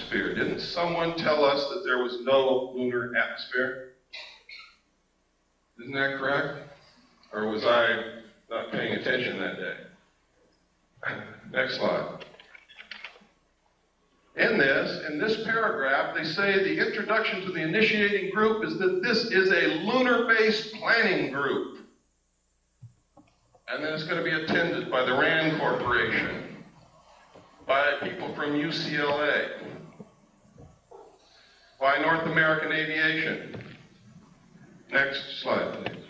atmosphere. Didn't someone tell us that there was no lunar atmosphere? Isn't that correct? Or was I not paying attention that day? Next slide. In this paragraph, they say the introduction to the initiating group is that this is a lunar-based planning group. And then it's going to be attended by the RAND Corporation, by people from UCLA, by North American Aviation. Next slide, please.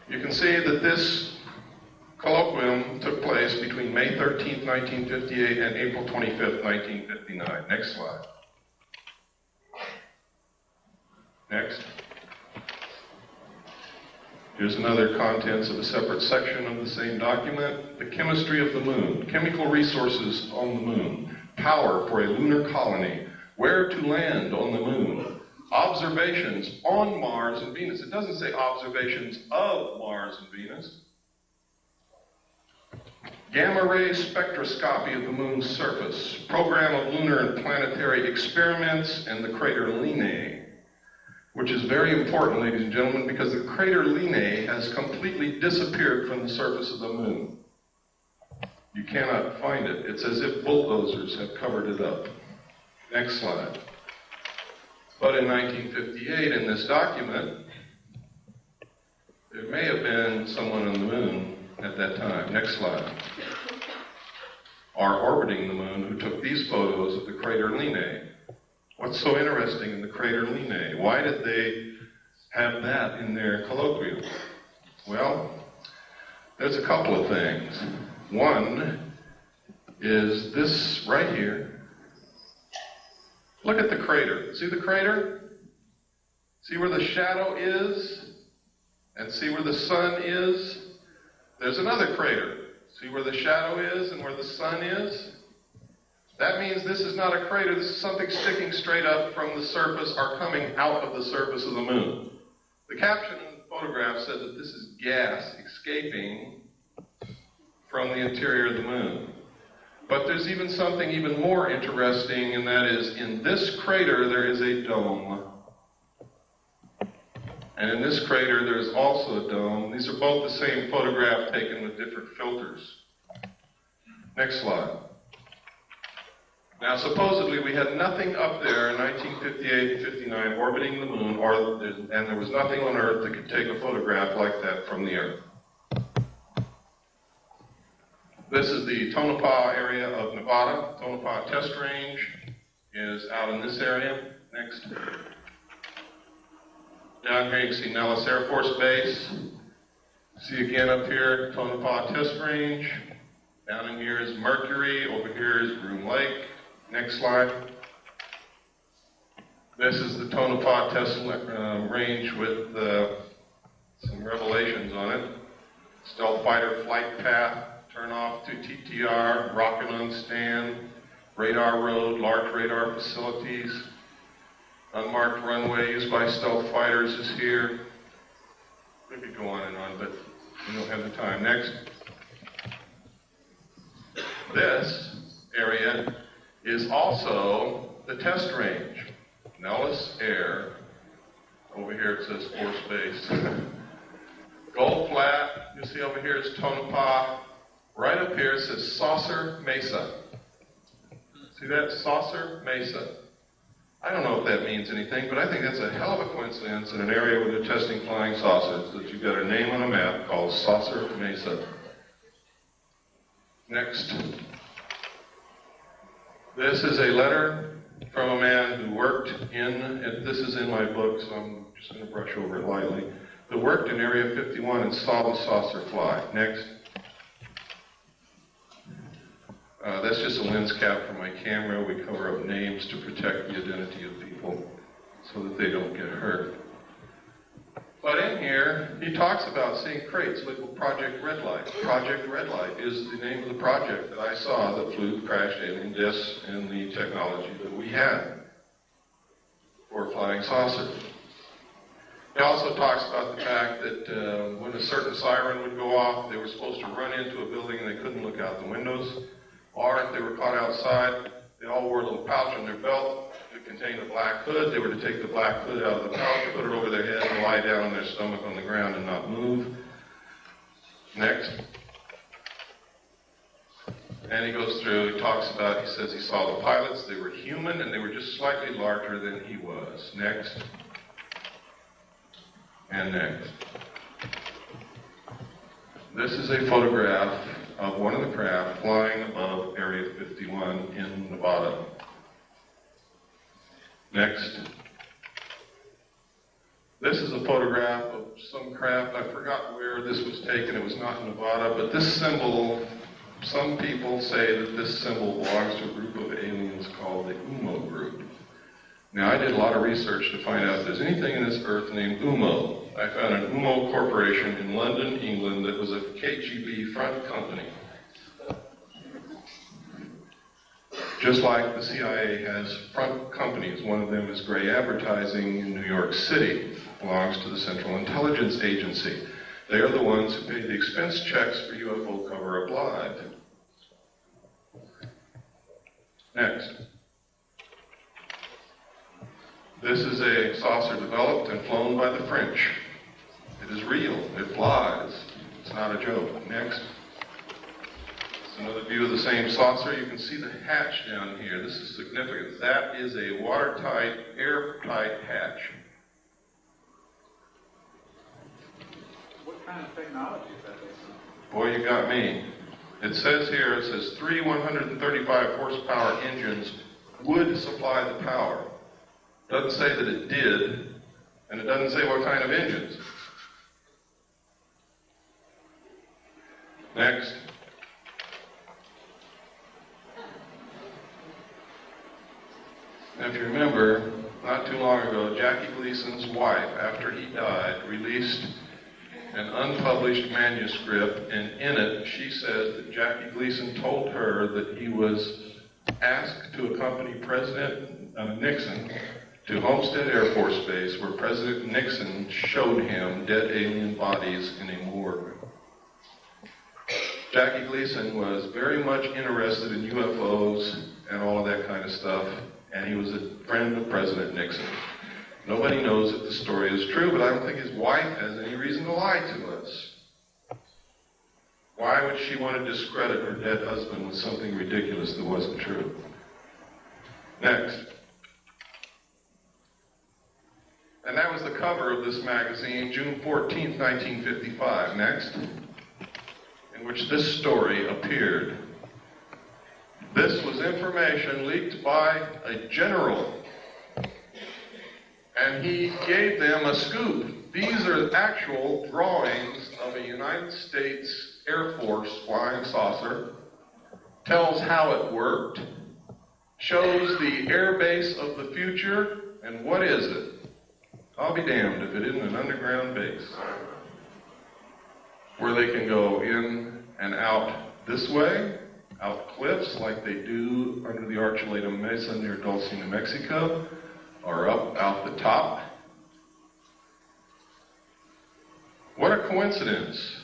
You can see that this colloquium took place between May 13th, 1958 and April 25th, 1959. Next slide. Next. Here's another contents of a separate section of the same document. The chemistry of the moon, chemical resources on the moon, power for a lunar colony, where to land on the moon, observations on Mars and Venus. It doesn't say observations of Mars and Venus. Gamma ray spectroscopy of the moon's surface, program of lunar and planetary experiments, and the crater Leir, which is very important, ladies and gentlemen, because the crater Leir has completely disappeared from the surface of the moon. You cannot find it. It's as if bulldozers have covered it up. Next slide. But in 1958, in this document, there may have been someone on the moon at that time. Next slide. Are orbiting the moon who took these photos of the crater Leir. What's so interesting in the crater Leir? Why did they have that in their colloquium? Well, there's a couple of things. One is this right here. Look at the crater. See the crater? See where the shadow is? And see where the sun is? There's another crater. See where the shadow is and where the sun is? That means this is not a crater. This is something sticking straight up from the surface or coming out of the surface of the moon. The caption in the photograph said that this is gas escaping from the interior of the moon. But there's even something even more interesting, and that is in this crater there is a dome. And in this crater there is also a dome. These are both the same photograph taken with different filters. Next slide. Now supposedly we had nothing up there in 1958 and 59 orbiting the moon, and there was nothing on Earth that could take a photograph like that from the Earth. This is the Tonopah area of Nevada. Tonopah test range is out in this area. Next. Down here you can see Nellis Air Force Base. See again up here, Tonopah test range. Down in here is Mercury. Over here is Groom Lake. Next slide. This is the Tonopah test range with some revelations on it. Stealth fighter flight path. Turn off to TTR, rocket on stand, radar road, large radar facilities, unmarked runway used by stealth fighters is here. We could go on and on, but we don't have the time. Next. This area is also the test range. Nellis Air. Over here it says Force Base. Gold Flat. You see over here is Tonopah. Right up here it says Saucer Mesa. See that? Saucer Mesa. I don't know if that means anything, but I think that's a hell of a coincidence in an area where they're testing flying saucers, that you've got a name on a map called Saucer Mesa. Next. This is a letter from a man who worked in, this is in my book, so I'm just going to brush over it lightly, who worked in Area 51 and saw the saucer fly. Next. That's just a lens cap for my camera. We cover up names to protect the identity of people so that they don't get hurt. But in here, he talks about seeing crates labeled Project Red Light. Project Red Light is the name of the project that I saw that flew crashed alien discs and the technology that we had for flying saucers. He also talks about the fact that when a certain siren would go off, they were supposed to run into a building and they couldn't look out the windows. Or if they were caught outside, they all wore a little pouch on their belt that contained a black hood. They were to take the black hood out of the pouch, put it over their head, and lie down on their stomach on the ground and not move. Next. And he goes through, he talks about, he says he saw the pilots, they were human, and they were just slightly larger than he was. Next. And next. This is a photograph of one of the craft flying above Area 51 in Nevada. Next. This is a photograph of some craft. I forgot where this was taken. It was not in Nevada, but this symbol, some people say that this symbol belongs to a group of aliens called the UMO group. Now, I did a lot of research to find out if there's anything in this earth named UMO. I found an UMO corporation in London, England, that was a KGB front company. Just like the CIA has front companies. One of them is Gray Advertising in New York City. Belongs to the Central Intelligence Agency. They are the ones who pay the expense checks for UFO Cover-Up Live. Next. This is a saucer developed and flown by the French. It is real. It flies. It's not a joke. Next. It's another view of the same saucer. You can see the hatch down here. This is significant. That is a watertight, airtight hatch. What kind of technology is that based on? Boy, you got me. It says here, it says 3 135 horsepower engines would supply the power. Doesn't say that it did, and it doesn't say what kind of engines. Next. Now, if you remember, not too long ago, Jackie Gleason's wife, after he died, released an unpublished manuscript, and in it she said that Jackie Gleason told her that he was asked to accompany President Nixon to Homestead Air Force Base, where President Nixon showed him dead alien bodies in a morgue. Jackie Gleason was very much interested in UFOs and all of that kind of stuff, and he was a friend of President Nixon. Nobody knows if the story is true, but I don't think his wife has any reason to lie to us. Why would she want to discredit her dead husband with something ridiculous that wasn't true? Next. And that was the cover of this magazine, June 14th, 1955. Next. In which this story appeared. This was information leaked by a general. And he gave them a scoop. These are actual drawings of a United States Air Force flying saucer. Tells how it worked. Shows the air base of the future. And what is it? I'll be damned if it isn't an underground base. Where they can go in and out this way, out cliffs like they do under the Archuleta Mesa near Dulce, New Mexico, or up out the top. What a coincidence.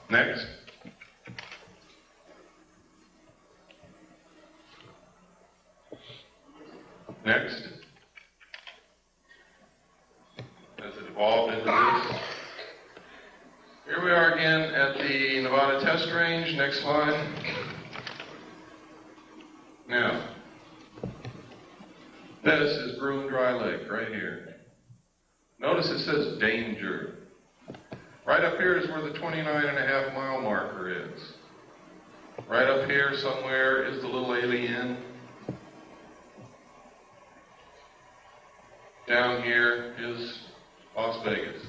Next. Next. As it evolved into this. Here we are again at the Nevada test range. Next slide. Now, this is Broom Dry Lake right here. Notice it says danger. Right up here is where the 29.5 mile marker is. Right up here somewhere is the little alien. Down here is Las Vegas.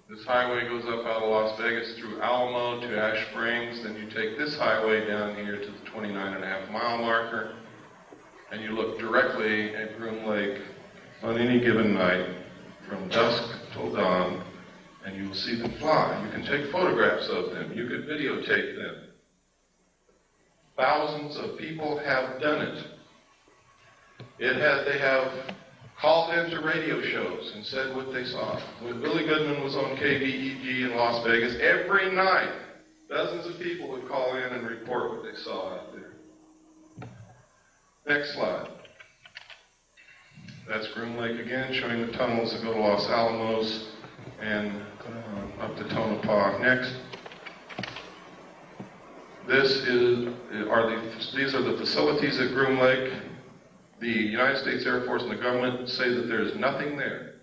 This highway goes up out of Las Vegas through Alamo to Ash Springs. Then you take this highway down here to the 29.5 mile marker, and you look directly at Groom Lake on any given night from dusk till dawn, and you will see them fly. You can take photographs of them. You can videotape them. Thousands of people have done it. They have called into radio shows and said what they saw. When Billy Goodman was on KVEG in Las Vegas, every night Dozens of people would call in and report what they saw out there. Next slide. That's Groom Lake again, showing the tunnels that go to Los Alamos and up to Tonopah. Next. These are the facilities at Groom Lake. The United States Air Force and the government say that there is nothing there.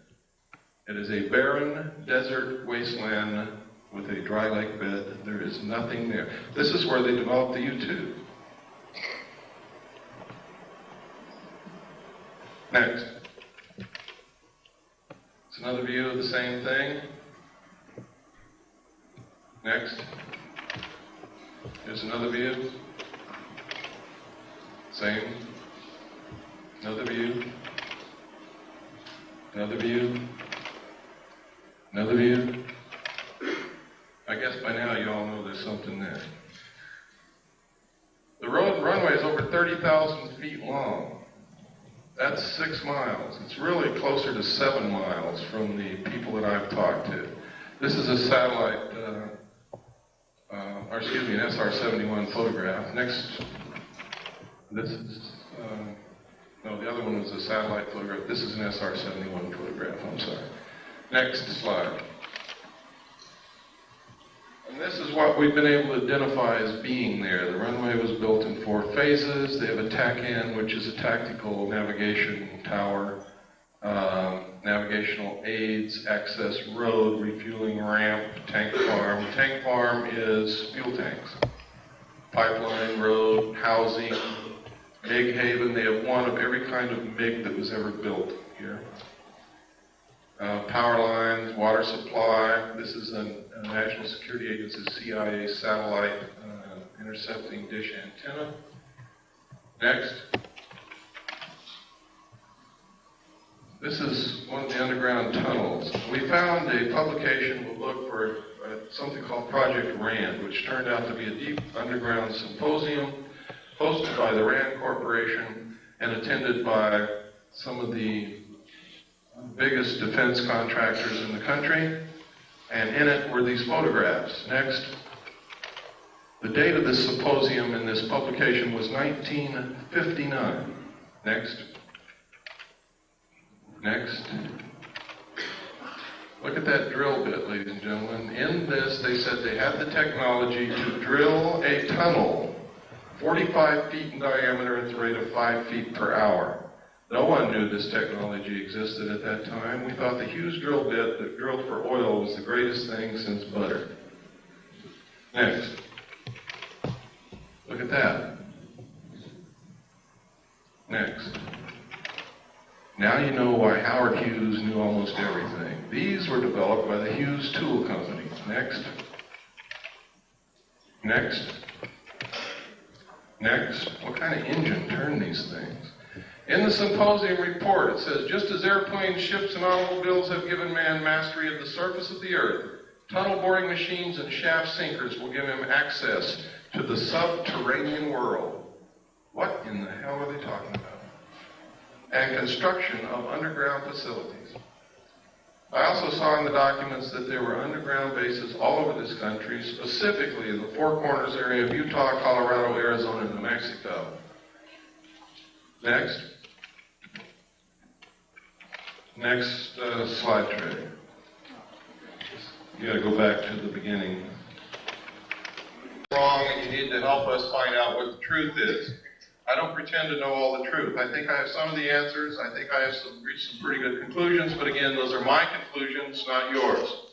It is a barren desert wasteland with a dry lake bed. There is nothing there. This is where they developed the U-2. Next. It's another view of the same thing. Next. Here's another view. Same. Another view. Another view. Another view. I guess by now you all know there's something there. The runway is over 30,000 feet long. That's 6 miles. It's really closer to 7 miles from the people that I've talked to. This is a satellite, an SR-71 photograph. Next, this is, no, the other one was a satellite photograph. This is an SR-71 photograph, I'm sorry. Next slide. And this is what we've been able to identify as being there. The runway was built in 4 phases. They have a TACAN, which is a tactical navigation tower, navigational aids, access road, refueling ramp, tank farm. Tank farm is fuel tanks. Pipeline, road, housing, MiG haven. They have one of every kind of MiG that was ever built here. Power lines, water supply. This is a National Security Agency, CIA satellite intercepting dish antenna. Next. This is one of the underground tunnels. We found a publication, we'll look for something called Project RAND, which turned out to be a deep underground symposium hosted by the RAND Corporation and attended by some of the biggest defense contractors in the country, and in it were these photographs. Next. The date of this symposium in this publication was 1959. Next. Next. Look at that drill bit, ladies and gentlemen. In this, they said they had the technology to drill a tunnel 45 feet in diameter at the rate of 5 feet per hour. No one knew this technology existed at that time. We thought the Hughes drill bit that drilled for oil was the greatest thing since butter. Next. Look at that. Next. Now you know why Howard Hughes knew almost everything. These were developed by the Hughes Tool Company. Next. Next. Next. What kind of engine turned these things? In the symposium report, it says, just as airplanes, ships, and automobiles have given man mastery of the surface of the earth, tunnel boring machines and shaft sinkers will give him access to the subterranean world. What in the hell are they talking about? And construction of underground facilities. I also saw in the documents that there were underground bases all over this country, specifically in the Four Corners area of Utah, Colorado, Arizona, and New Mexico. Next. Next slide tray. You got to go back to the beginning. Wrong, and you need to help us find out what the truth is. I don't pretend to know all the truth. I think I have some of the answers. I think I have reached some pretty good conclusions, but again, those are my conclusions, not yours.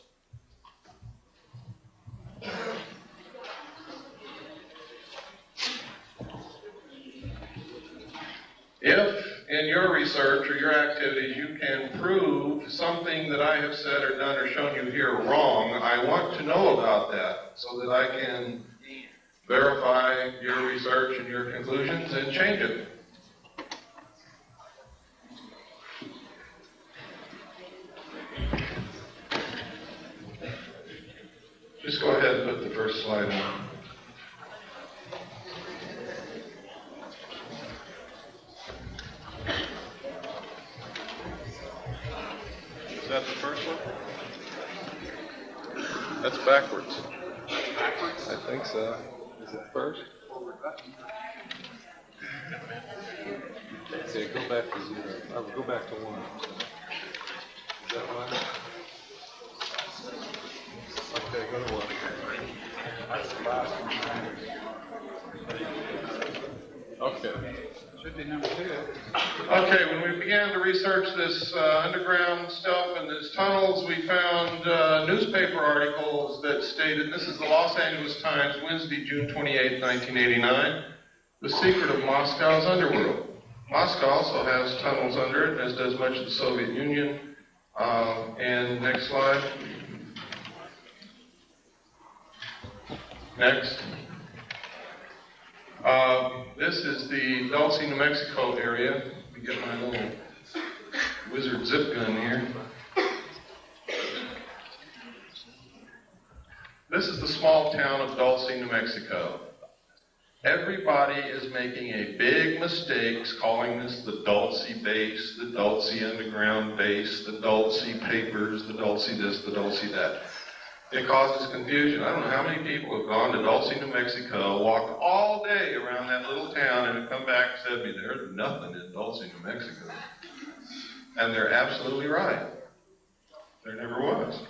If in your research or your activities you can prove something that I have said or done or shown you here wrong, I want to know about that so that I can verify your research and your conclusions and change it. Just go ahead and put the first slide on. Is that the first one? That's backwards. Backwards? think so. Is it first? Okay, go back to 0. Or go back to 1. Is that right? Okay, go to 1. Okay. Should be number 2. Okay, when we began to research this underground stuff and these tunnels, we found newspaper articles that stated, this is the Los Angeles Times, Wednesday, June 28, 1989, the secret of Moscow's underworld. Moscow also has tunnels under it, as does much of the Soviet Union. And next slide. Next. This is the Dulce, New Mexico area. Let me get my little wizard zip gun here. This is the small town of Dulce, New Mexico. Everybody is making a big mistake calling this the Dulce base, the Dulce underground base, the Dulce papers, the Dulce this, the Dulce that. It causes confusion. I don't know how many people have gone to Dulce, New Mexico, walked all day around that little town, and have come back and said to me, there's nothing in Dulce, New Mexico. And they're absolutely right. There never was.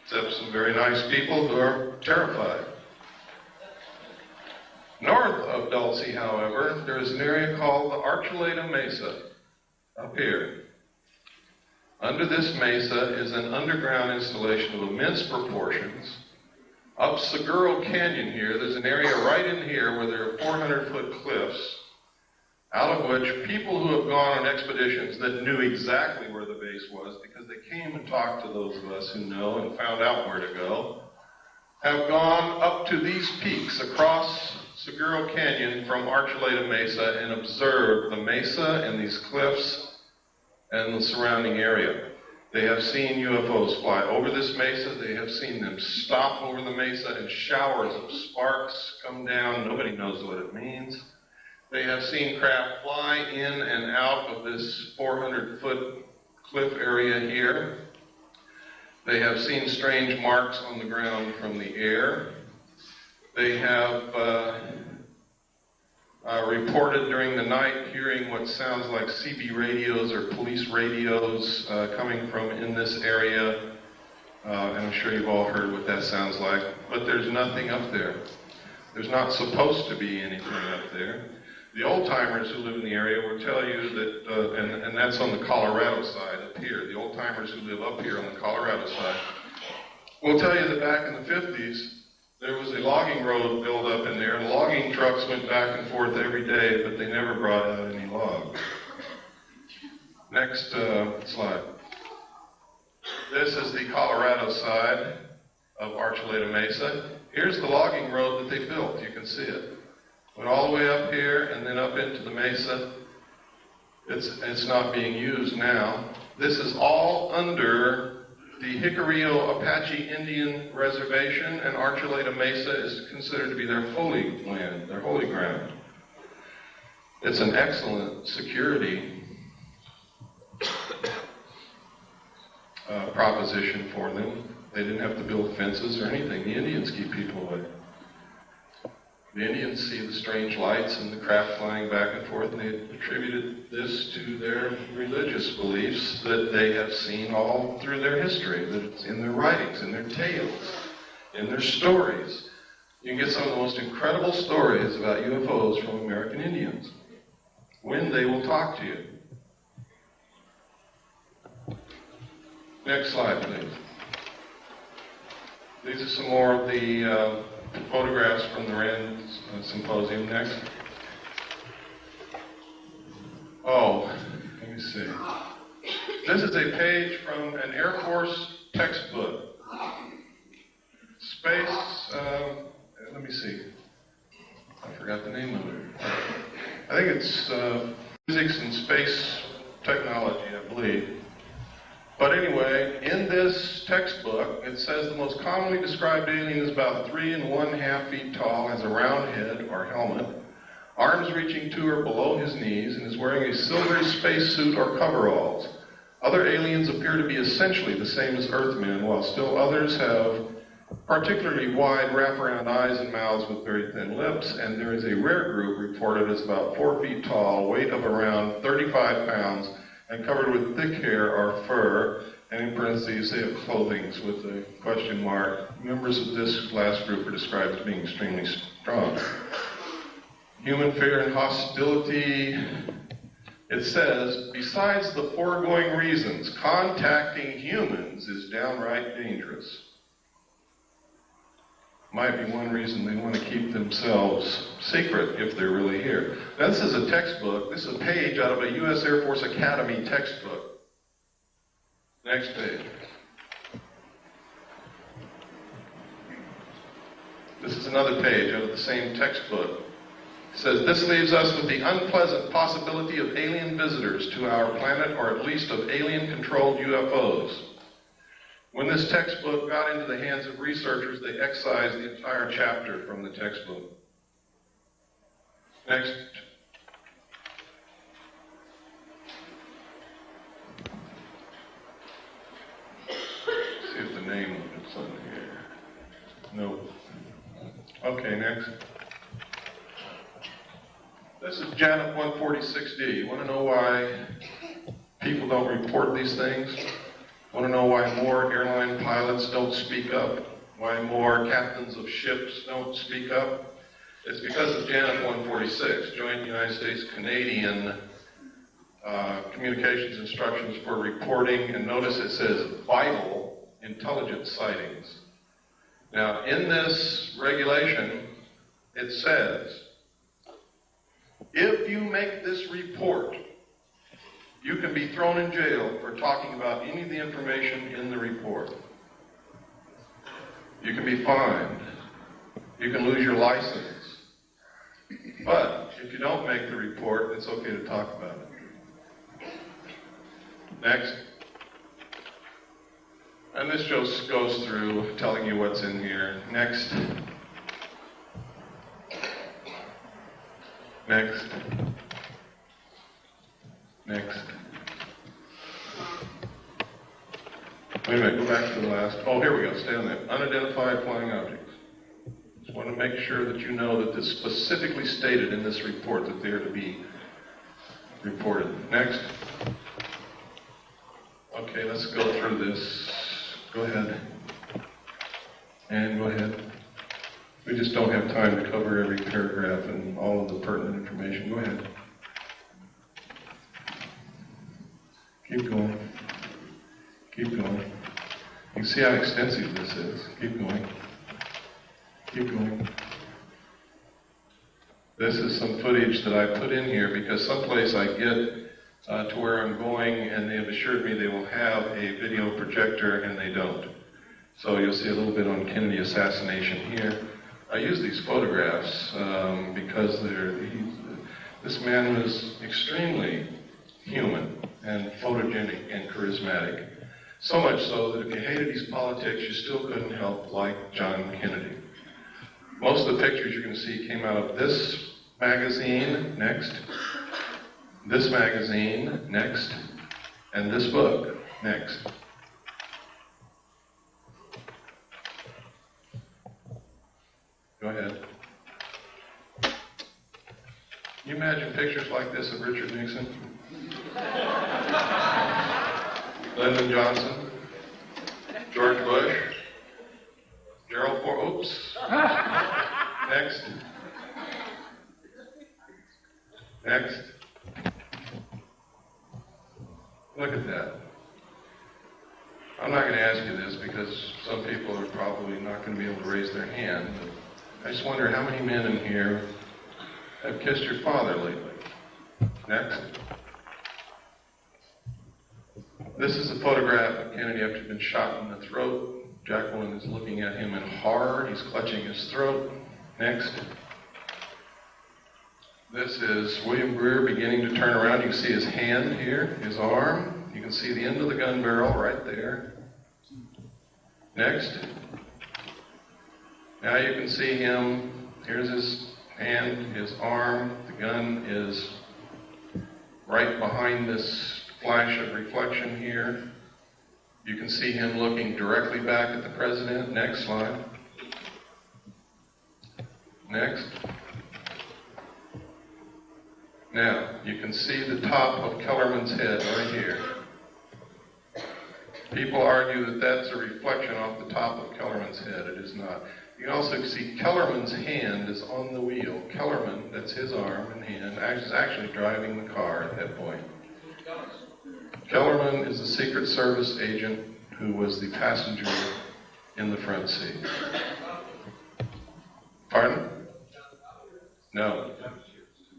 Except some very nice people who are terrified. North of Dulce, however, there is an area called the Archuleta Mesa, up here. Under this mesa is an underground installation of immense proportions. Up Seguro Canyon here, there's an area right in here where there are 400-foot cliffs, out of which people who have gone on expeditions that knew exactly where the base was, because they came and talked to those of us who know and found out where to go, have gone up to these peaks across Seguro Canyon from Archuleta Mesa and observed the mesa and these cliffs and the surrounding area. They have seen UFOs fly over this mesa. They have seen them stop over the mesa and showers of sparks come down. Nobody knows what it means. They have seen craft fly in and out of this 400-foot cliff area here. They have seen strange marks on the ground from the air. They have reported during the night hearing what sounds like CB radios or police radios coming from in this area. And I'm sure you've all heard what that sounds like. But there's nothing up there. There's not supposed to be anything up there. The old-timers who live in the area will tell you that, and that's on the Colorado side up here, the old-timers who live up here on the Colorado side will tell you that back in the 50s, there was a logging road built up in there, and logging trucks went back and forth every day, but they never brought out any logs. Next slide. This is the Colorado side of Archuleta Mesa. Here's the logging road that they built. You can see it. Went all the way up here and then up into the mesa. It's not being used now. This is all under the Jicarillo Apache Indian Reservation, and Archuleta Mesa is considered to be their holy land, their holy ground. It's an excellent security proposition for them. They didn't have to build fences or anything. The Indians keep people away. The Indians see the strange lights and the craft flying back and forth, and they attributed this to their religious beliefs that they have seen all through their history, that it's in their writings, in their tales, in their stories. You can get some of the most incredible stories about UFOs from American Indians, when they will talk to you. Next slide, please. These are some more of the photographs from the Rand Symposium. Next. Oh, let me see. This is a page from an Air Force textbook. Space, let me see. I forgot the name of it. I think it's Physics and Space Technology, I believe. But anyway, in this textbook, it says the most commonly described alien is about 3 1/2 feet tall, has a round head or helmet, arms reaching to or below his knees, and is wearing a silvery spacesuit or coveralls. Other aliens appear to be essentially the same as Earthmen, while still others have particularly wide wraparound eyes and mouths with very thin lips, and there is a rare group reported as about 4 feet tall, weight of around 35 pounds, and covered with thick hair or fur, and in parentheses they have clothing with a question mark. Members of this last group are described as being extremely strong. Human fear and hostility. It says, besides the foregoing reasons, contacting humans is downright dangerous. Might be one reason they want to keep themselves secret if they're really here. Now, this is a textbook. This is a page out of a U.S. Air Force Academy textbook. Next page. This is another page out of the same textbook. It says, this leaves us with the unpleasant possibility of alien visitors to our planet, or at least of alien-controlled UFOs. When this textbook got into the hands of researchers, they excised the entire chapter from the textbook. Next. See if the name is on here. Nope. Okay, next. This is Janet 146D. You want to know why people don't report these things? Want to know why more airline pilots don't speak up? Why more captains of ships don't speak up? It's because of Janet 146, Joint United States-Canadian Communications Instructions for Reporting, and notice it says vital intelligence sightings. Now, in this regulation, it says, if you make this report, you can be thrown in jail for talking about any of the information in the report. You can be fined. You can lose your license. But if you don't make the report, it's okay to talk about it. Next. And this just goes through telling you what's in here. Next. Next. Next. Wait a minute, go back to the last. Oh, here we go, stay on that. Unidentified flying objects. Just want to make sure that you know that this specifically stated in this report that they are to be reported. Next. Okay, let's go through this. Go ahead. And go ahead. We just don't have time to cover every paragraph and all of the pertinent information. Go ahead. Keep going. Keep going. You can see how extensive this is. Keep going. Keep going. This is some footage that I put in here because someplace I get to where I'm going, and they have assured me they will have a video projector, and they don't. So you'll see a little bit on Kennedy assassination here. I use these photographs because this man was extremely human and photogenic and charismatic. So much so that if you hated his politics, you still couldn't help like John Kennedy. Most of the pictures you're going to see came out of this magazine, next, this magazine, next, and this book, next. Go ahead. Can you imagine pictures like this of Richard Nixon? Lyndon Johnson? George Bush? Gerald Ford? Oops. Next. Next. Look at that. I'm not going to ask you this because some people are probably not going to be able to raise their hand, but I just wonder how many men in here have kissed your father lately. Next. This is a photograph of Kennedy after he'd been shot in the throat. Jacqueline is looking at him in horror. He's clutching his throat. Next. This is William Greer beginning to turn around. You can see his hand here, his arm. You can see the end of the gun barrel right there. Next. Now you can see him. Here's his hand, his arm. The gun is right behind this flash of reflection here. You can see him looking directly back at the president. Next slide. Next. Now, you can see the top of Kellerman's head right here. People argue that that's a reflection off the top of Kellerman's head. It is not. You can also see Kellerman's hand is on the wheel. Kellerman, that's his arm and hand, is actually driving the car at that point. Kellerman is a Secret Service agent who was the passenger in the front seat. Pardon? No.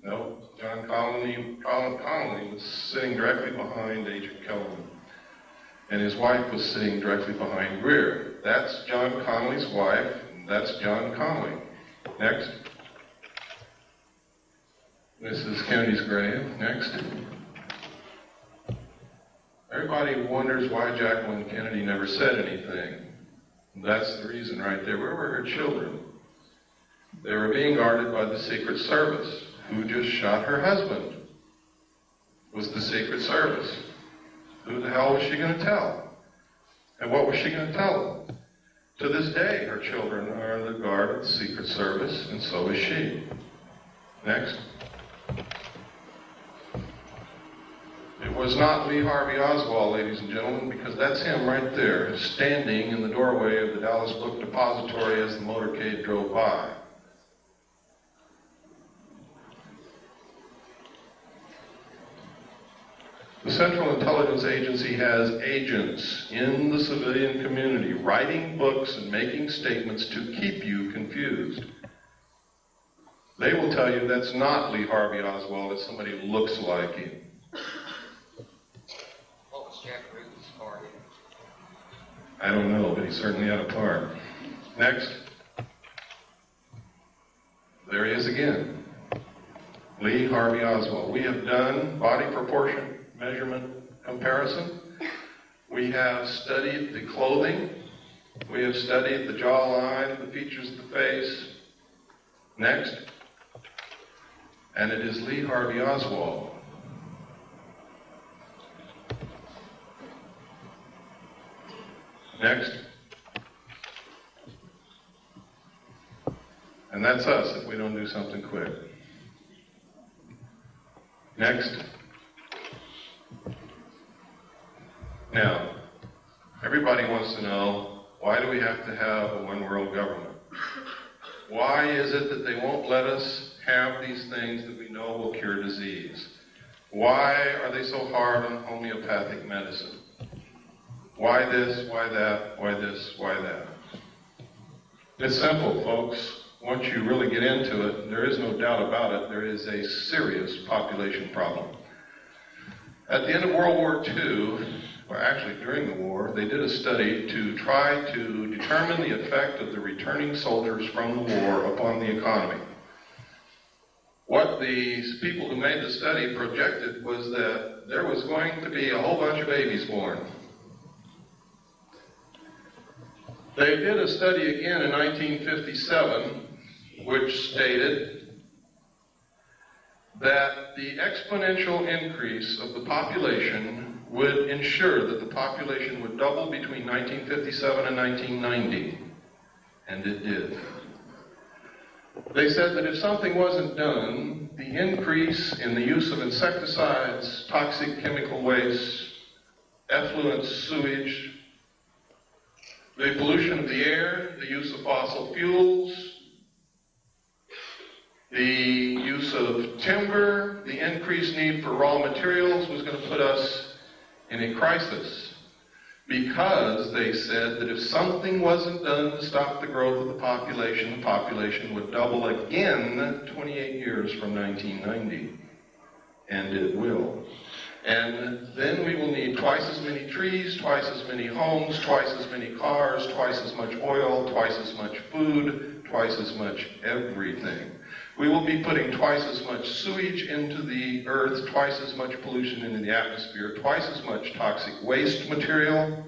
No. John Connolly was sitting directly behind Agent Kellerman. And his wife was sitting directly behind Greer. That's John Connolly's wife, and that's John Connolly. Next. This is Kennedy's grave. Next. Everybody wonders why Jacqueline Kennedy never said anything. That's the reason right there. Where were her children? They were being guarded by the Secret Service, who just shot her husband. It was the Secret Service. Who the hell was she going to tell? And what was she going to tell them? To this day, her children are in the guard of the Secret Service, and so is she. Next. It was not Lee Harvey Oswald, ladies and gentlemen, because that's him right there, standing in the doorway of the Dallas Book Depository as the motorcade drove by. The Central Intelligence Agency has agents in the civilian community writing books and making statements to keep you confused. They will tell you that's not Lee Harvey Oswald, it's somebody who looks like him. What was Jack Ruby's part? I don't know, but he certainly had a part. Next. There he is again. Lee Harvey Oswald. We have done body proportion measurement comparison. We have studied the clothing. We have studied the jawline, the features of the face. Next. And it is Lee Harvey Oswald. Next. And that's us if we don't do something quick. Next. Now, everybody wants to know, why do we have to have a one-world government? Why is it that they won't let us have these things that we know will cure disease? Why are they so hard on homeopathic medicine? Why this, why that, why this, why that? It's simple, folks. Once you really get into it, there is no doubt about it, there is a serious population problem. At the end of World War II, or actually during the war, they did a study to try to determine the effect of the returning soldiers from the war upon the economy. What the people who made the study projected was that there was going to be a whole bunch of babies born. They did a study again in 1957, which stated that the exponential increase of the population would ensure that the population would double between 1957 and 1990, and it did. They said that if something wasn't done, the increase in the use of insecticides, toxic chemical waste, effluent sewage, the pollution of the air, the use of fossil fuels, the use of timber, the increased need for raw materials was going to put us in a crisis, because they said that if something wasn't done to stop the growth of the population would double again 28 years from 1990, and it will. And then we will need twice as many trees, twice as many homes, twice as many cars, twice as much oil, twice as much food, twice as much everything. We will be putting twice as much sewage into the earth, twice as much pollution into the atmosphere, twice as much toxic waste material.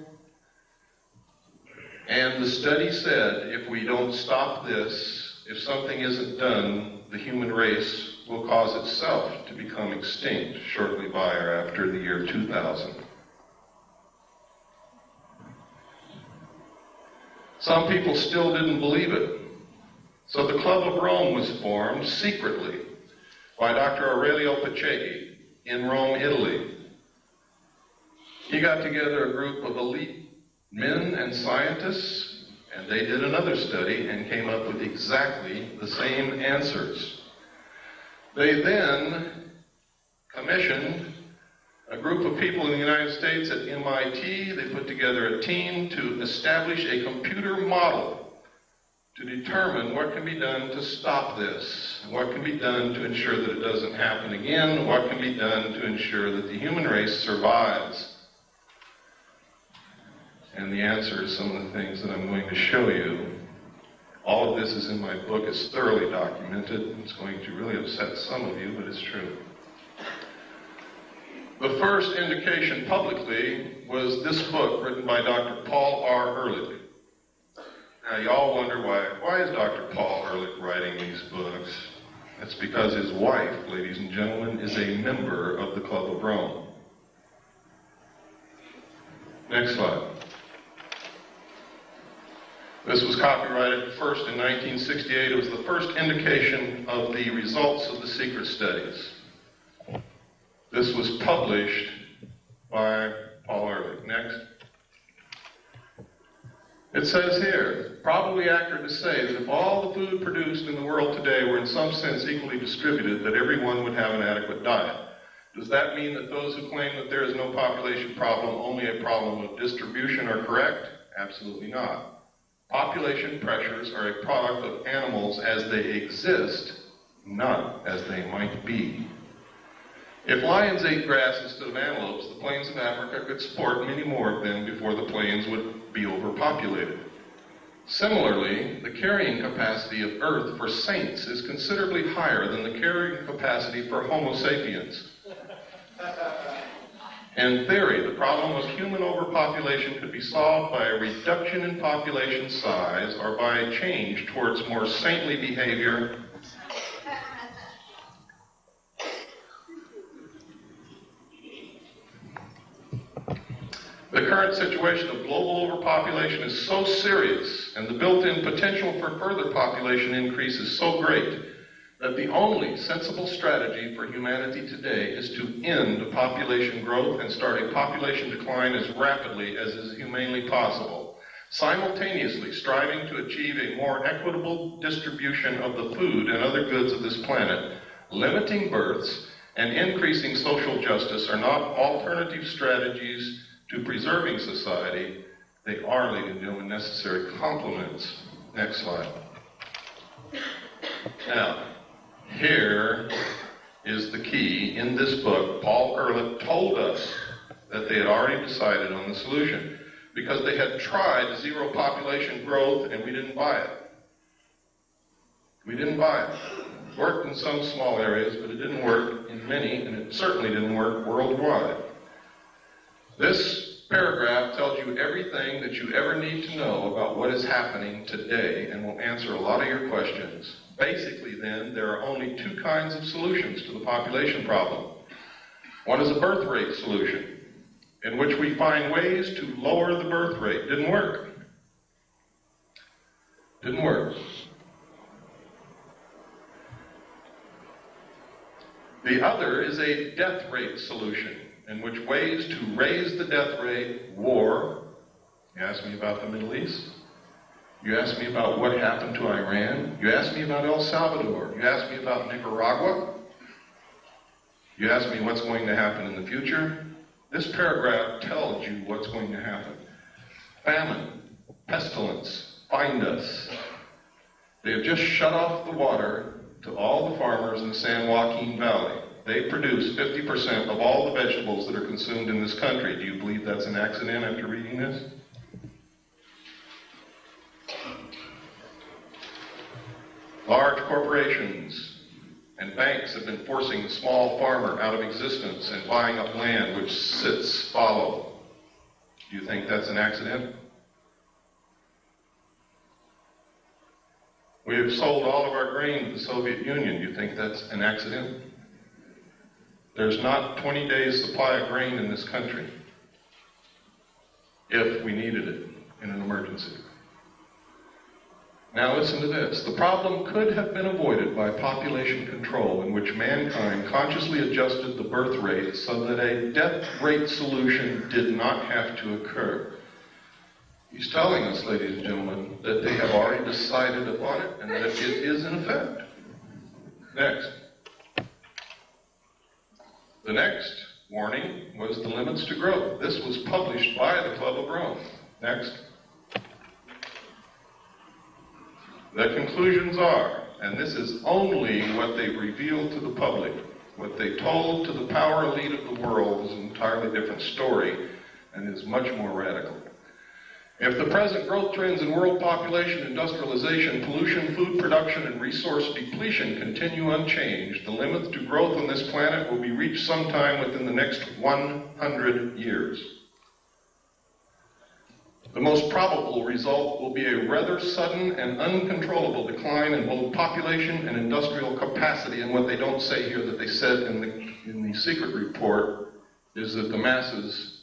And the study said if we don't stop this, if something isn't done, the human race will cause itself to become extinct shortly by or after the year 2000. Some people still didn't believe it. So the Club of Rome was formed secretly by Dr. Aurelio Pacheco in Rome, Italy. He got together a group of elite men and scientists, and they did another study and came up with exactly the same answers. They then commissioned a group of people in the United States at MIT. They put together a team to establish a computer model to determine what can be done to stop this, what can be done to ensure that it doesn't happen again, what can be done to ensure that the human race survives. And the answer is some of the things that I'm going to show you. All of this is in my book. It's thoroughly documented. It's going to really upset some of you, but it's true. The first indication publicly was this book written by Dr. Paul R. Ehrlich. Now, you all wonder why is Dr. Paul Ehrlich writing these books? That's because his wife, ladies and gentlemen, is a member of the Club of Rome. Next slide. This was copyrighted first in 1968. It was the first indication of the results of the secret studies. This was published by Paul Ehrlich. Next. It says here, probably accurate to say that if all the food produced in the world today were in some sense equally distributed, that everyone would have an adequate diet. Does that mean that those who claim that there is no population problem, only a problem of distribution, are correct? Absolutely not. Population pressures are a product of animals as they exist, not as they might be. If lions ate grass instead of antelopes, the plains of Africa could support many more of them before the plains would be overpopulated. Similarly, the carrying capacity of Earth for saints is considerably higher than the carrying capacity for Homo sapiens. In theory, the problem of human overpopulation could be solved by a reduction in population size or by a change towards more saintly behavior. The current situation of global overpopulation is so serious, and the built-in potential for further population increase is so great, that the only sensible strategy for humanity today is to end population growth and start a population decline as rapidly as is humanly possible, simultaneously striving to achieve a more equitable distribution of the food and other goods of this planet. Limiting births and increasing social justice are not alternative strategies to preserving society. They are, ladies and gentlemen, necessary complements. Next slide. Now, here is the key. In this book, Paul Ehrlich told us that they had already decided on the solution because they had tried zero population growth and we didn't buy it. We didn't buy it. It worked in some small areas, but it didn't work in many, and it certainly didn't work worldwide. This paragraph tells you everything that you ever need to know about what is happening today and will answer a lot of your questions. Basically, then, there are only two kinds of solutions to the population problem. One is a birth rate solution, in which we find ways to lower the birth rate. Didn't work. Didn't work. The other is a death rate solution, in which ways to raise the death rate, war. You asked me about the Middle East. You asked me about what happened to Iran. You asked me about El Salvador. You asked me about Nicaragua. You asked me what's going to happen in the future. This paragraph tells you what's going to happen. Famine, pestilence, find us. They have just shut off the water to all the farmers in the San Joaquin Valley. They produce 50% of all the vegetables that are consumed in this country. Do you believe that's an accident after reading this? Large corporations and banks have been forcing the small farmer out of existence and buying up land which sits fallow. Do you think that's an accident? We have sold all of our grain to the Soviet Union. Do you think that's an accident? There's not 20 days supply of grain in this country if we needed it in an emergency. Now listen to this. The problem could have been avoided by population control, in which mankind consciously adjusted the birth rate so that a death rate solution did not have to occur. He's telling us, ladies and gentlemen, that they have already decided upon it and that it is in effect. Next. The next warning was the limits to growth. This was published by the Club of Rome. Next. The conclusions are, and this is only what they revealed to the public, what they told to the power elite of the world is an entirely different story and is much more radical. If the present growth trends in world population, industrialization, pollution, food production, and resource depletion continue unchanged, the limits to growth on this planet will be reached sometime within the next 100 years. The most probable result will be a rather sudden and uncontrollable decline in both population and industrial capacity. And what they don't say here that they said in the secret report is that the masses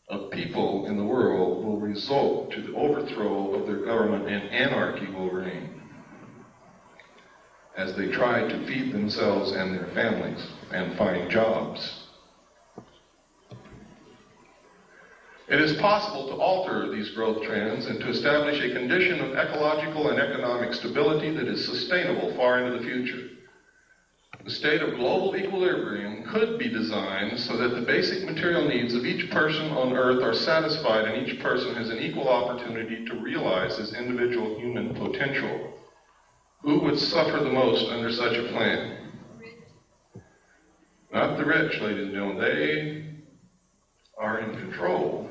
of people in the world will result to the overthrow of their government and anarchy will reign as they try to feed themselves and their families and find jobs. It is possible to alter these growth trends and to establish a condition of ecological and economic stability that is sustainable far into the future. The state of global equilibrium could be designed so that the basic material needs of each person on Earth are satisfied and each person has an equal opportunity to realize his individual human potential. Who would suffer the most under such a plan? Not the rich, ladies and gentlemen. They are in control.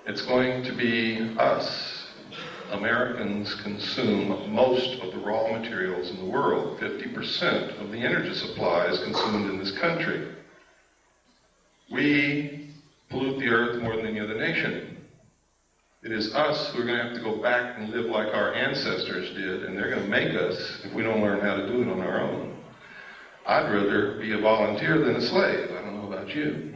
It's going to be us. Americans consume most of the raw materials in the world. 50% of the energy supply is consumed in this country. We pollute the earth more than any other nation. It is us who are going to have to go back and live like our ancestors did, and they're going to make us if we don't learn how to do it on our own. I'd rather be a volunteer than a slave. I don't know about you.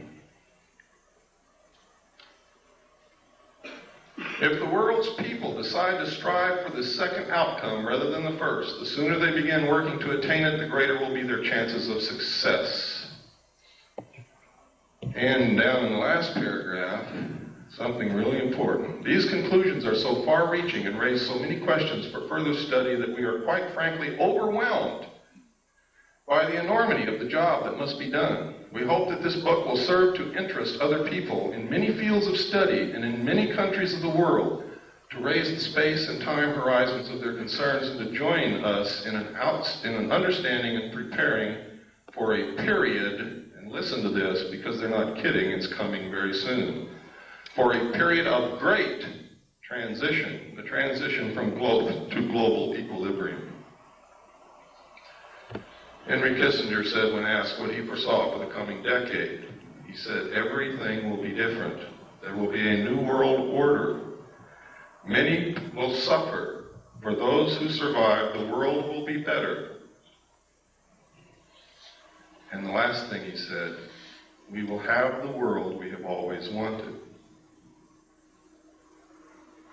If the world's people decide to strive for the second outcome rather than the first, the sooner they begin working to attain it, the greater will be their chances of success. And down in the last paragraph, something really important. These conclusions are so far-reaching and raise so many questions for further study that we are quite frankly overwhelmed by the enormity of the job that must be done. We hope that this book will serve to interest other people in many fields of study and in many countries of the world to raise the space and time horizons of their concerns and to join us in an understanding and preparing for a period, and listen to this because they're not kidding, it's coming very soon, for a period of great transition, the transition from global to global equilibrium. Henry Kissinger said when asked what he foresaw for the coming decade, he said, everything will be different. There will be a new world order. Many will suffer. For those who survive, the world will be better. And the last thing he said, we will have the world we have always wanted.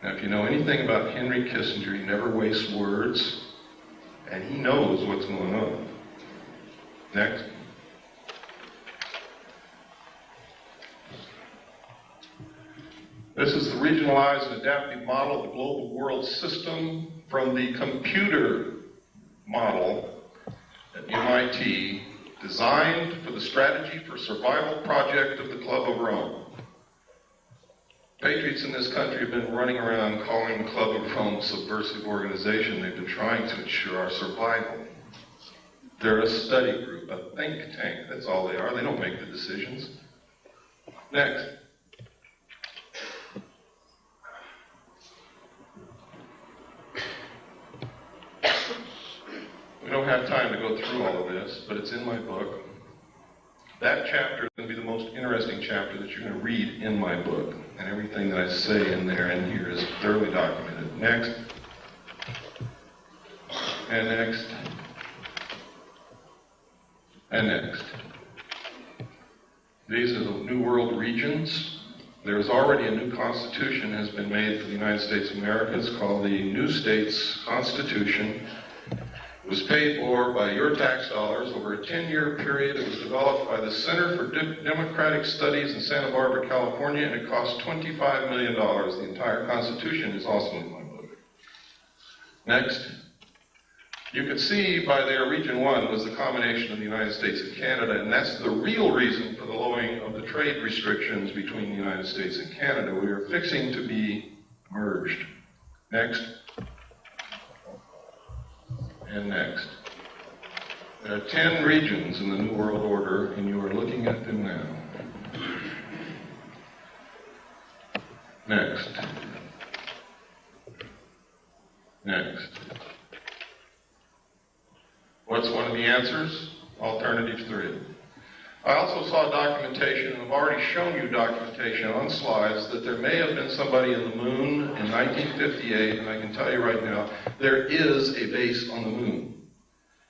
Now, if you know anything about Henry Kissinger, he never wastes words, and he knows what's going on. Next. This is the regionalized and adaptive model of the global world system from the computer model at MIT, designed for the Strategy for Survival project of the Club of Rome. Patriots in this country have been running around calling the Club of Rome a subversive organization. They've been trying to ensure our survival. They're a study group, a think tank. That's all they are. They don't make the decisions. Next. We don't have time to go through all of this, but it's in my book. That chapter is going to be the most interesting chapter that you're going to read in my book. And everything that I say in there and here is thoroughly documented. Next. And next. And next. These are the New World regions. There is already a new constitution has been made for the United States of America. It's called the New States Constitution. It was paid for by your tax dollars over a 10-year period. It was developed by the Center for Democratic Studies in Santa Barbara, California, and it cost $25 million. The entire Constitution is also in my book. Next. You can see by there, Region 1 was the combination of the United States and Canada, and that's the real reason for the lowering of the trade restrictions between the United States and Canada. We are fixing to be merged. Next. And next. There are 10 regions in the New World Order, and you are looking at them now. Next. Next. What's one of the answers? Alternative 3. I also saw documentation, and I've already shown you documentation on slides, that there may have been somebody in the moon in 1958, and I can tell you right now, there is a base on the moon.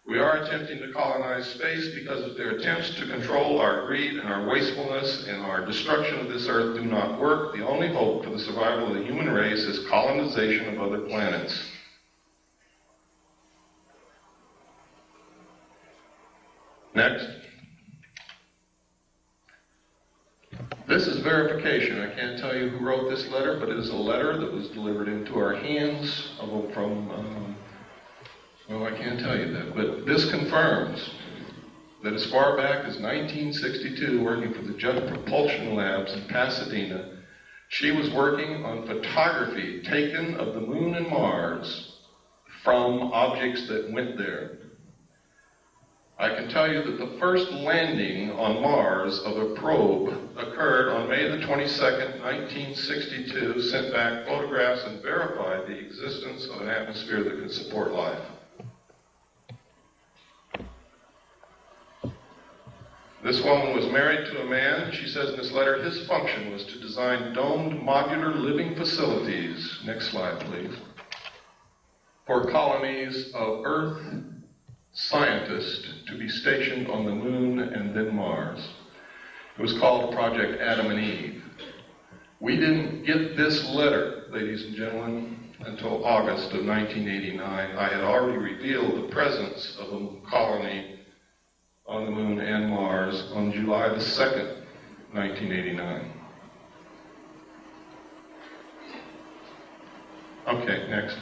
We are attempting to colonize space because if their attempts to control our greed and our wastefulness and our destruction of this earth do not work, the only hope for the survival of the human race is colonization of other planets. Next. This is verification. I can't tell you who wrote this letter, but it is a letter that was delivered into our hands from, well, I can't tell you that, but this confirms that as far back as 1962, working for the Jet Propulsion Labs in Pasadena, she was working on photography taken of the moon and Mars from objects that went there. I can tell you that the first landing on Mars of a probe occurred on May the 22nd, 1962, sent back photographs and verified the existence of an atmosphere that could support life. This woman was married to a man. She says in this letter, his function was to design domed modular living facilities. Next slide, please. For colonies of Earth scientists to be stationed on the moon and then Mars. It was called Project Adam and Eve. We didn't get this letter, ladies and gentlemen, until August of 1989. I had already revealed the presence of a colony on the moon and Mars on July the 2nd, 1989. Okay, next.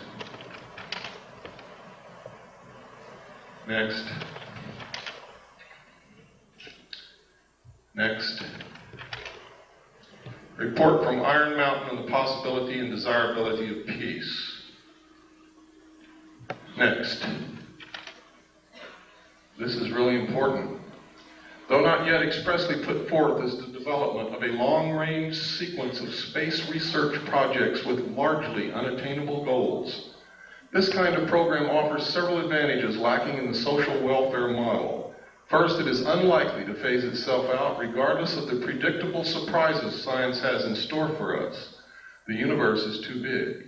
Next. Next. Report from Iron Mountain on the possibility and desirability of peace. Next. This is really important. Though not yet expressly put forth as the development of a long-range sequence of space research projects with largely unattainable goals, this kind of program offers several advantages lacking in the social welfare model. First, it is unlikely to phase itself out regardless of the predictable surprises science has in store for us. The universe is too big.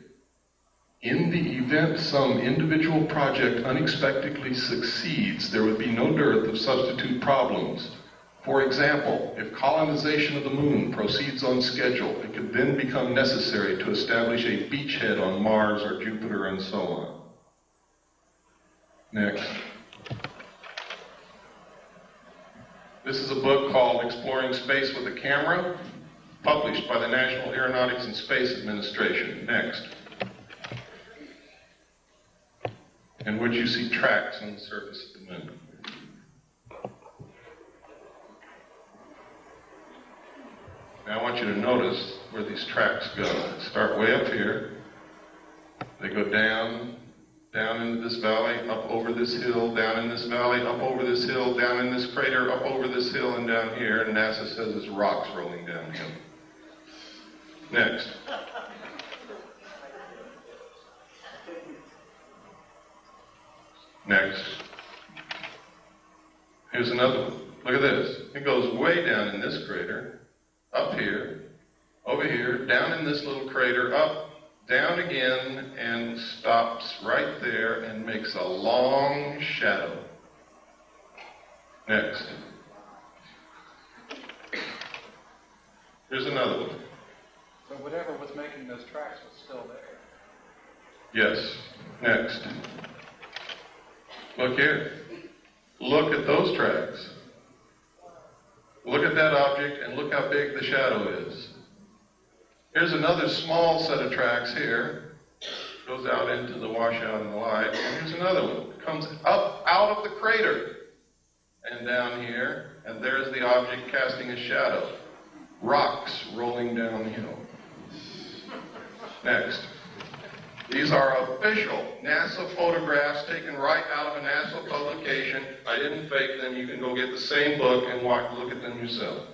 In the event some individual project unexpectedly succeeds, there would be no dearth of substitute problems. For example, if colonization of the moon proceeds on schedule, it could then become necessary to establish a beachhead on Mars or Jupiter and so on. Next. This is a book called Exploring Space with a Camera, published by the National Aeronautics and Space Administration. Next. In which you see tracks on the surface of the moon. Now I want you to notice where these tracks go. They start way up here. They go down into this valley, up over this hill, down in this valley, up over this hill, down in this crater, up over this hill, and down here. And NASA says it's rocks rolling downhill. Next. Next. Here's another one. Look at this. It goes way down in this crater, up here, over here, down in this little crater, up, down again, and stops right there and makes a long shadow. Next. Here's another one. So whatever was making those tracks was still there. Yes. Next. Look here. Look at those tracks. Look at that object and look how big the shadow is. Here's another small set of tracks here. Goes out into the washout and the light. And here's another one. It comes up out of the crater and down here. And there's the object casting a shadow. Rocks rolling downhill. Next. These are official NASA photographs taken right out of a NASA publication. I didn't fake them. You can go get the same book and look at them yourself.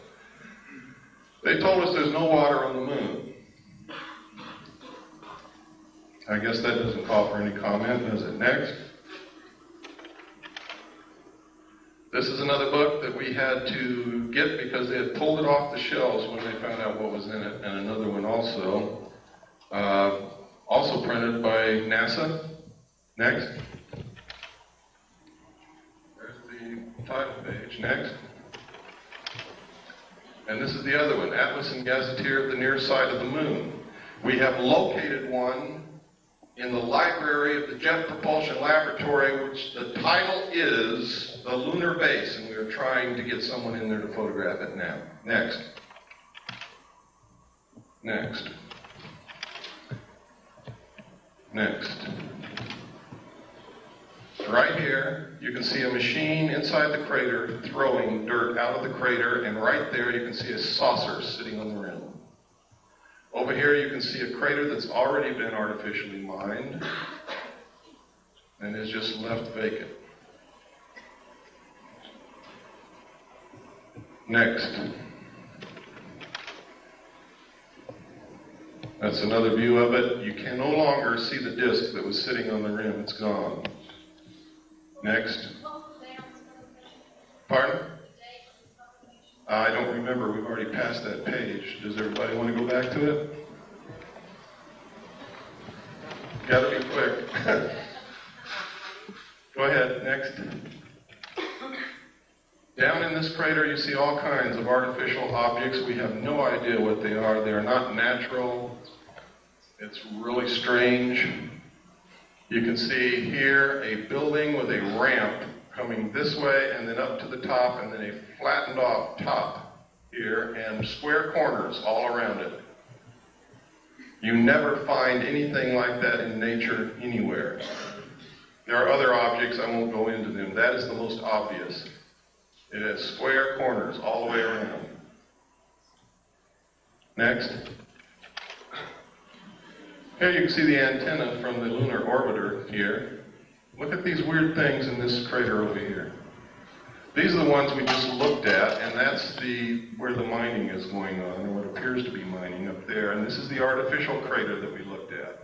They told us there's no water on the moon. I guess that doesn't call for any comment, does it? Next. This is another book that we had to get because they had pulled it off the shelves when they found out what was in it, and another one also. Also printed by NASA. Next. There's the title page. Next. And this is the other one, Atlas and Gazetteer of the Near Side of the Moon. We have located one in the library of the Jet Propulsion Laboratory, which the title is The Lunar Base, and we are trying to get someone in there to photograph it now. Next. Next. Next. Right here, you can see a machine inside the crater throwing dirt out of the crater, and right there you can see a saucer sitting on the rim. Over here you can see a crater that's already been artificially mined and is just left vacant. Next. That's another view of it. You can no longer see the disc that was sitting on the rim. It's gone. Next. Pardon? I don't remember. We've already passed that page. Does everybody want to go back to it? Got to be quick. Go ahead. Next. Down in this crater, you see all kinds of artificial objects. We have no idea what they are. They are not natural. It's really strange. You can see here a building with a ramp coming this way and then up to the top, and then a flattened off top here and square corners all around it. You never find anything like that in nature anywhere. There are other objects, I won't go into them. That is the most obvious. It has square corners all the way around. Next. Here you can see the antenna from the lunar orbiter here. Look at these weird things in this crater over here. These are the ones we just looked at, and that's where the mining is going on, or what appears to be mining up there. And this is the artificial crater that we looked at.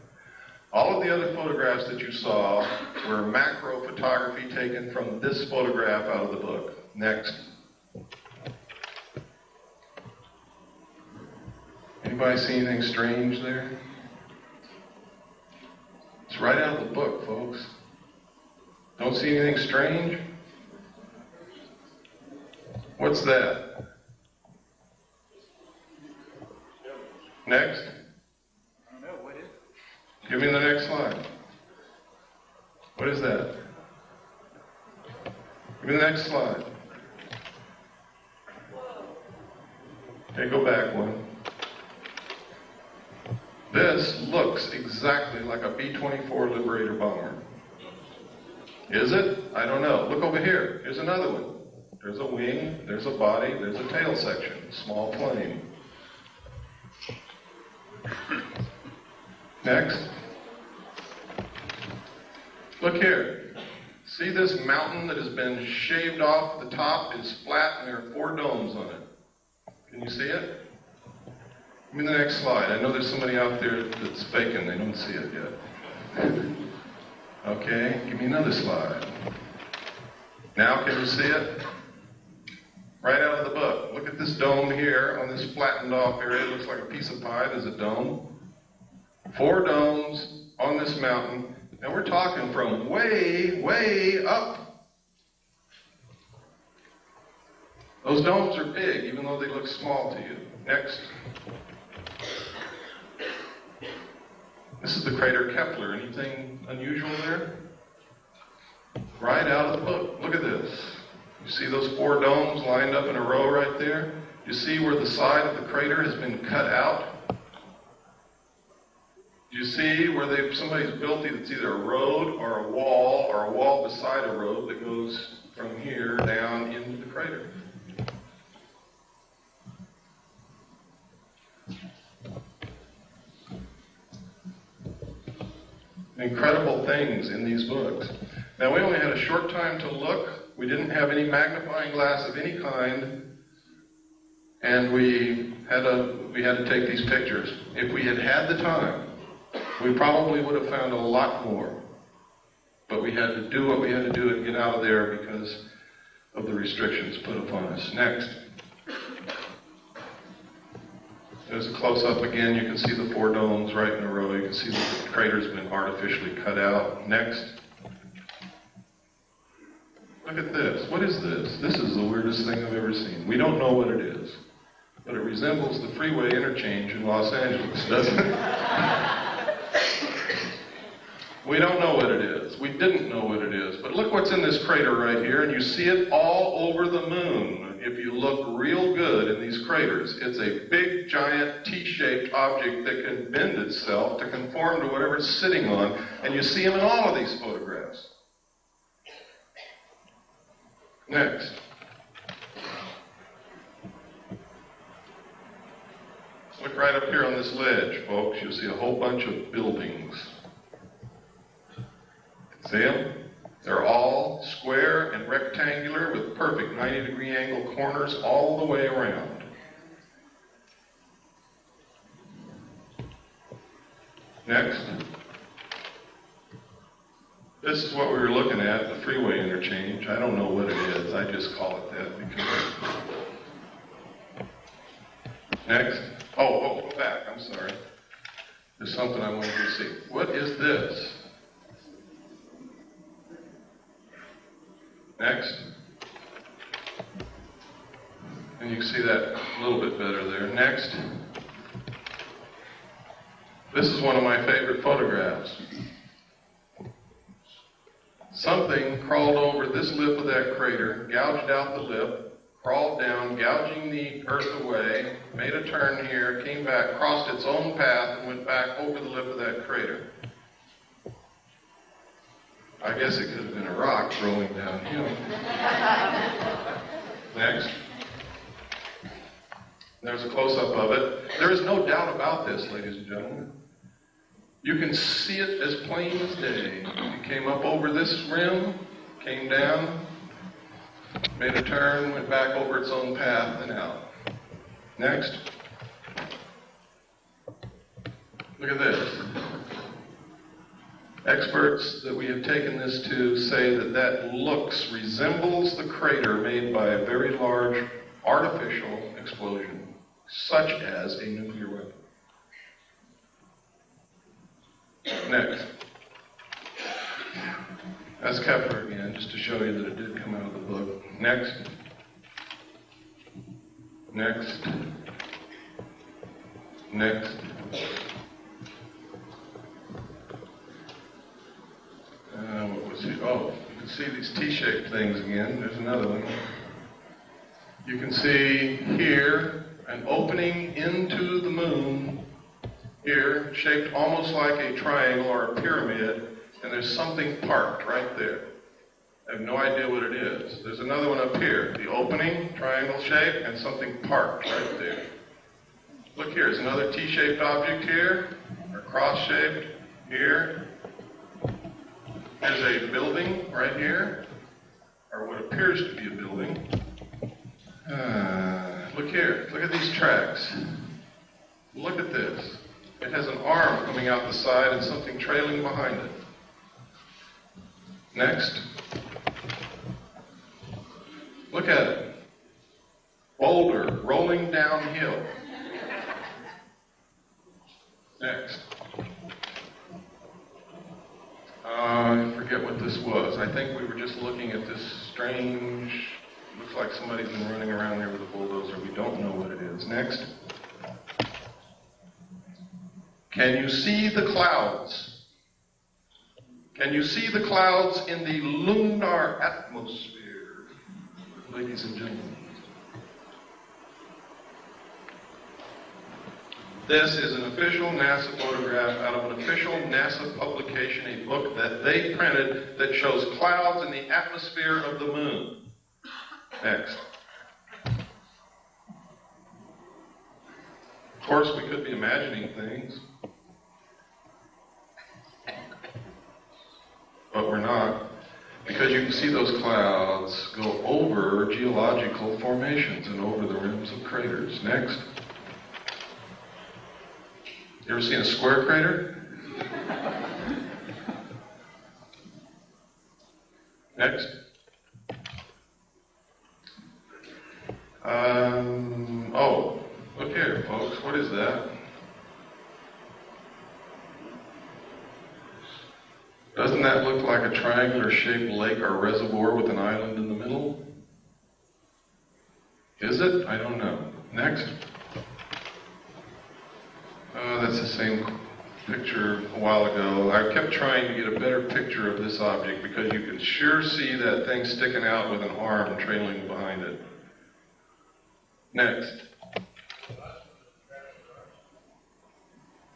All of the other photographs that you saw were macro photography taken from this photograph out of the book. Next. Anybody see anything strange there? It's right out of the book, folks. Don't see anything strange? What's that? Next. I don't know, what is it? Give me the next slide. What is that? Give me the next slide. Okay, go back one. This looks exactly like a B-24 Liberator bomber. Is it? I don't know. Look over here. Here's another one. There's a wing, there's a body, there's a tail section. Small plane. Next. Look here. See this mountain that has been shaved off? The top is flat and there are 4 domes on it. Can you see it? Give me the next slide. I know there's somebody out there that's faking. They don't see it yet. Okay, give me another slide. Now can you see it? Right out of the book. Look at this dome here on this flattened off area. It looks like a piece of pie. There's a dome. 4 domes on this mountain. And we're talking from way, way up. Those domes are big, even though they look small to you. Next. This is the crater Kepler. Anything unusual there? Right out of the book. Look at this. You see those 4 domes lined up in a row right there? You see where the side of the crater has been cut out? You see where somebody's built it's either a road or a wall beside a road that goes from here down into the crater. Incredible things in these books. Now, we only had a short time to look. We didn't have any magnifying glass of any kind, and we had to take these pictures. If we had had the time, we probably would have found a lot more. But we had to do what we had to do and get out of there because of the restrictions put upon us. Next. There's a close-up again. You can see the 4 domes right in a row. You can see the crater's been artificially cut out. Next. Look at this. What is this? This is the weirdest thing I've ever seen. We don't know what it is, but it resembles the freeway interchange in Los Angeles, doesn't it? We don't know what it is. We didn't know what it is. But look what's in this crater right here, and you see it all over the moon. If you look real good in these craters, it's a big, giant, T-shaped object that can bend itself to conform to whatever it's sitting on, and you see them in all of these photographs. Next. Look right up here on this ledge, folks. You'll see a whole bunch of buildings. See them? They're all square and rectangular with perfect 90-degree angle corners all the way around. Next. This is what we were looking at, the freeway interchange. I don't know what it is. I just call it that because... Next. Oh, go back. I'm sorry. There's something I wanted you to see. What is this? Next. And you can see that a little bit better there. Next. This is one of my favorite photographs. Something crawled over this lip of that crater, gouged out the lip, crawled down, gouging the earth away, made a turn here, came back, crossed its own path, and went back over the lip of that crater. I guess it could have been a rock rolling downhill. Next. There's a close-up of it. There is no doubt about this, ladies and gentlemen. You can see it as plain as day. It came up over this rim, came down, made a turn, went back over its own path and out. Next. Look at this. Experts that we have taken this to say that that resembles the crater made by a very large artificial explosion, such as a nuclear weapon. Next. That's Kepler again, just to show you that it did come out of the book. Next. Next. Next. What was it? Oh, you can see these T-shaped things again. There's another one. You can see here an opening into the moon here, shaped almost like a triangle or a pyramid, and there's something parked right there. I have no idea what it is. There's another one up here, the opening, triangle shape, and something parked right there. Look here, there's another T-shaped object here, or cross-shaped here. There's a building right here, or what appears to be a building. Look here, look at these tracks. Look at this. It has an arm coming out the side and something trailing behind it. Next. Look at it. Boulder rolling downhill. Next. I forget what this was. I think we were just looking at this strange, looks like somebody's been running around there with a bulldozer. We don't know what it is. Next. Can you see the clouds? Can you see the clouds in the lunar atmosphere, ladies and gentlemen? This is an official NASA photograph out of an official NASA publication, a book that they printed that shows clouds in the atmosphere of the moon. Next. Of course, we could be imagining things, but we're not, because you can see those clouds go over geological formations and over the rims of craters. Next. You ever seen a square crater? Next. Oh, look here, folks. What is that? Doesn't that look like a triangular-shaped lake or reservoir with an island in the middle? Is it? I don't know. Next. That's the same picture a while ago. I kept trying to get a better picture of this object because you can sure see that thing sticking out with an arm trailing behind it. Next.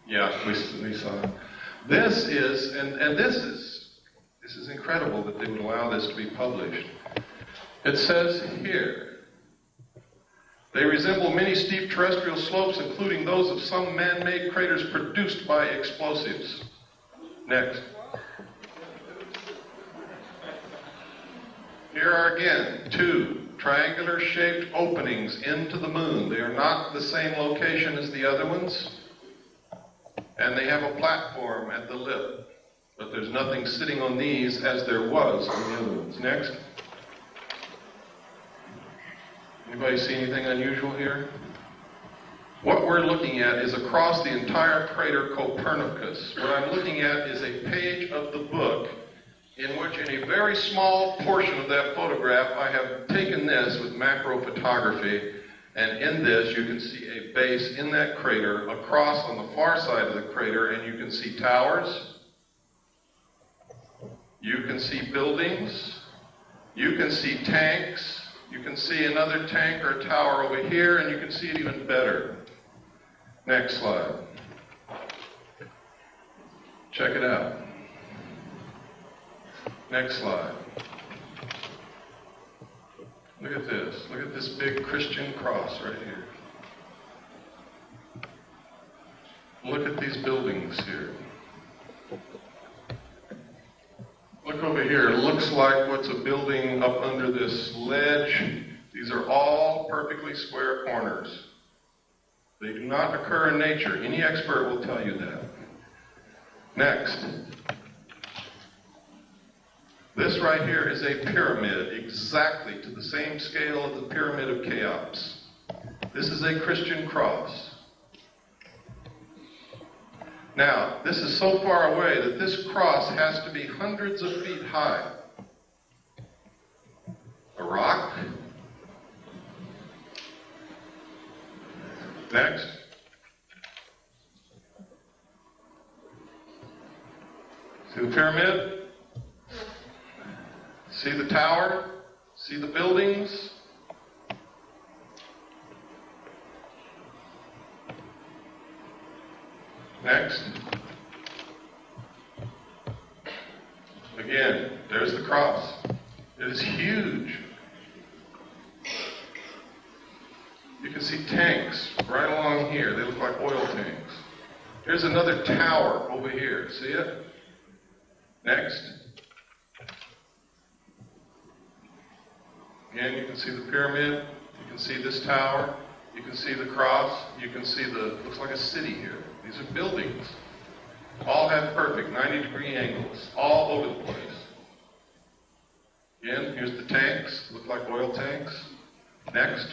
Yeah, we saw it. This is, and this is incredible that they would allow this to be published. It says here, they resemble many steep terrestrial slopes, including those of some man-made craters produced by explosives. Next. Here are again 2 triangular-shaped openings into the moon. They are not the same location as the other ones, and they have a platform at the lip, but there's nothing sitting on these as there was on the other ones. Next. Anybody see anything unusual here? What we're looking at is across the entire crater Copernicus. What I'm looking at is a page of the book in which, in a very small portion of that photograph, I have taken this with macro photography, and in this you can see a base in that crater across on the far side of the crater, and you can see towers, you can see buildings, you can see tanks, you can see another tank or tower over here, and you can see it even better. Next slide. Check it out. Next slide. Look at this. Look at this big Christian cross right here. Look at these buildings here. Look over here. It looks like what's a building up under this ledge. These are all perfectly square corners. They do not occur in nature. Any expert will tell you that. Next. This right here is a pyramid, exactly to the same scale of the Pyramid of Cheops. This is a Christian cross. Now, this is so far away that this cross has to be hundreds of feet high. A rock. Next. See the pyramid? See the tower? See the buildings? Next. Again, there's the cross. It is huge. You can see tanks right along here. They look like oil tanks. Here's another tower over here. See it? Next. Again, you can see the pyramid. You can see this tower. You can see the cross. You can see looks like a city here. These are buildings. All have perfect 90-degree angles, all over the place. Again, here's the tanks. Look like oil tanks. Next.